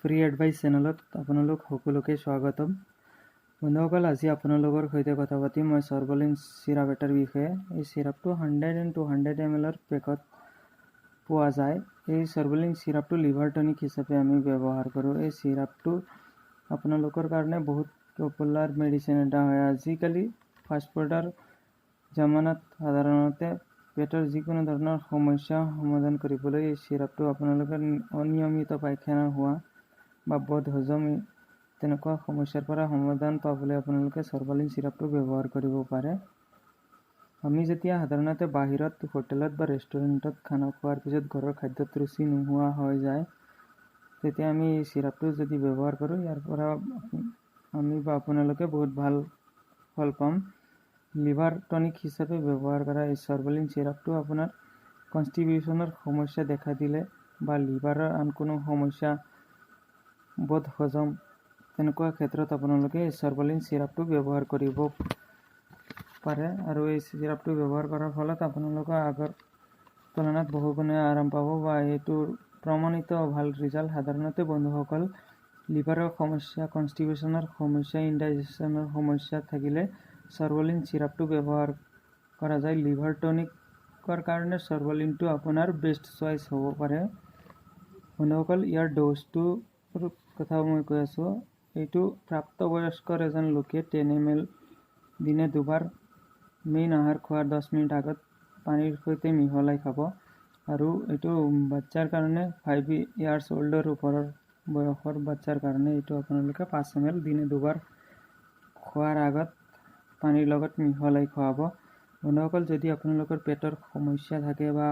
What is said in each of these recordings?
Free advice চেনেলত আপোনালোক সকলোকে স্বাগতম। বন্ধুসকল, আজি আপোনালোকৰ সৈতে কথা পাতিম মই সৰ্বলিন চিৰাপ এটাৰ বিষয়ে। এই চিৰাপটো 100 and 200 ml পেকত পোৱা যায়। এই সৰ্বলিন চিৰাপটো লিভাৰ টনিক হিচাপে আমি ব্যৱহাৰ কৰোঁ। এই চিৰাপটো আপোনালোকৰ কাৰণে বহুত পপুলাৰ মেডিচিন এটা হয়। আজিকালি ফাষ্টফুডৰ জামানাত সাধাৰণতে পেটৰ যিকোনো ধৰণৰ সমস্যা সমাধান কৰিবলৈ এই চিৰাপটো আপোনালোকৰ অনিয়মিত পায়খানা হোৱা বা বদহজম তেনেকুৱা সমস্যাৰ পৰা সমাধান পাবলৈ আপোনালোকে সৰ্বলিন চিৰাপটো ব্যৱহাৰ কৰিব পাৰে। আমি যেতিয়া সাধাৰণতে বাহিৰত হোটেলত বা ৰেষ্টুৰেণ্টত খানা খোৱাৰ পিছত ঘৰৰ খাদ্যত ৰুচি নোহোৱা হৈ যায়, তেতিয়া আমি এই চিৰাপটো যদি ব্যৱহাৰ কৰোঁ, ইয়াৰ পৰা আমি বা আপোনালোকে বহুত ভাল ফল পাম। লিভাৰ টনিক হিচাপে ব্যৱহাৰ কৰা এই সৰ্বলিন চিৰাপটো আপোনাৰ কনষ্টিটিউশ্যনৰ সমস্যা দেখা দিলে বা লিভাৰৰ আন কোনো সমস্যা, বদহজম তেনেকুৱা ক্ষেত্ৰত আপোনালোকে এই সৰ্বলিন চিৰাপটো ব্যৱহাৰ কৰিব পাৰে। আৰু এই চিৰাপটো ব্যৱহাৰ কৰাৰ ফলত আপোনালোকৰ আগৰ তুলনাত বহুগুণে আৰাম পাব বা এইটোৰ প্ৰমাণিত ভাল ৰিজাল্ট। সাধাৰণতে বন্ধুসকল, লিভাৰৰ সমস্যা, কনষ্টিটিউশ্যনৰ সমস্যা, ইনডাইজেশ্যনৰ সমস্যা থাকিলে সৰ্বলিন চিৰাপটো ব্যৱহাৰ কৰা যায়। লিভাৰ টনিকৰ কাৰণে সৰ্বলিনটো আপোনাৰ বেষ্ট চইচ হ'ব পাৰে। বন্ধুসকল, ইয়াৰ ড'জটোৰ কথা মই কৈ আছোঁ। এইটো প্ৰাপ্তবয়স্কৰ এজন লোকে 10 ml দিনে দুবাৰ মেইন আহাৰ খোৱাৰ 10 মিনিট আগত পানীৰ সৈতে মিহলাই খাব। আৰু এইটো বাচ্চাৰ কাৰণে 5 years oldৰ ওপৰৰ বয়সৰ বাচ্চাৰ কাৰণে এইটো আপোনালোকে 5 ml দিনে দুবাৰ খোৱাৰ আগত পানীৰ লগত মিহলাই খুৱাব। বন্ধুসকল, যদি আপোনালোকৰ পেটৰ সমস্যা থাকে বা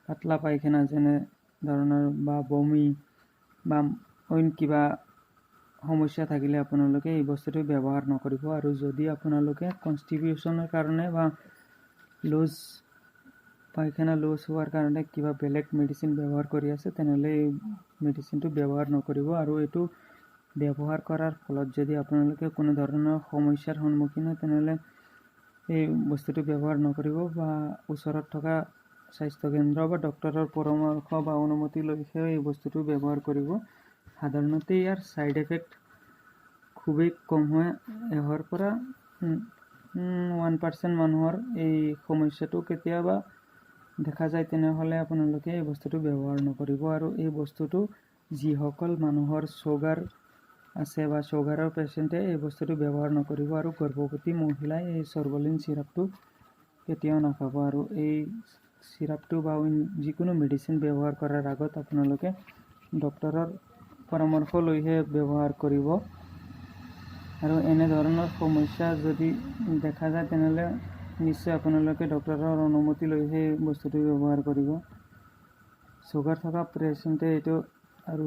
পাতলা পায়খানা যেনে ধৰণৰ বা বমি বা অইন কিবা সমস্যা থাকিলে আপোনালোকে এই বস্তুটো ব্যৱহাৰ নকৰিব। আৰু যদি আপোনালোকে কনষ্টিটিউশ্যনৰ কাৰণে বা লুজ পায়খানা লুজ হোৱাৰ কাৰণে কিবা বেলেগ মেডিচিন ব্যৱহাৰ কৰি আছে, তেনেহ'লে এই মেডিচিনটো ব্যৱহাৰ নকৰিব। আৰু এইটো ব্যৱহাৰ কৰাৰ ফলত যদি আপোনালোকে কোনো ধৰণৰ সমস্যাৰ সন্মুখীন হয়, তেনেহ'লে এই বস্তুটো ব্যৱহাৰ নকৰিব বা ওচৰত থকা স্বাস্থ্যকেন্দ্ৰ বা ডক্তৰৰ পৰামৰ্শ বা অনুমতি লৈহে এই বস্তুটো ব্যৱহাৰ কৰিব। সাধাৰণতে ইয়াৰ ছাইড এফেক্ট খুবেই কম হয়। 100ৰ পৰা 1% মানুহৰ এই সমস্যাটো কেতিয়াবা দেখা যায়, তেনেহ'লে আপোনালোকে এই বস্তুটো ব্যৱহাৰ নকৰিব। আৰু এই বস্তুটো যিসকল মানুহৰ চুগাৰ আছে বা চুগাৰৰ পেচেণ্টে এই বস্তুটো ব্যৱহাৰ নকৰিব। আৰু গৰ্ভৱতী মহিলাই এই সৰ্বলিন চিৰাপটো কেতিয়াও নাখাব। আৰু এই চিৰাপটো বা যিকোনো মেডিচিন ব্যৱহাৰ কৰাৰ আগত আপোনালোকে ডক্তৰৰ পৰামৰ্শ লৈহে ব্যৱহাৰ কৰিব। আৰু এনেধৰণৰ সমস্যা যদি দেখা যায়, তেনেহ'লে নিশ্চয় আপোনালোকে ডক্তৰৰ অনুমতি লৈহে বস্তুটো ব্যৱহাৰ কৰিব। চুগাৰ থকা পেচেণ্টে এইটো আৰু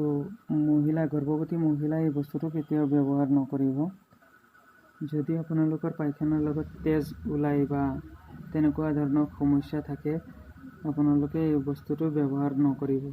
গৰ্ভৱতী মহিলাই এই বস্তুটো কেতিয়াও ব্যৱহাৰ নকৰিব। যদি আপোনালোকৰ পায়খানাৰ লগত তেজ ওলাই বা তেনেকুৱা ধৰণৰ সমস্যা থাকে, আপোনালোকে এই বস্তুটো ব্যৱহাৰ নকৰিব।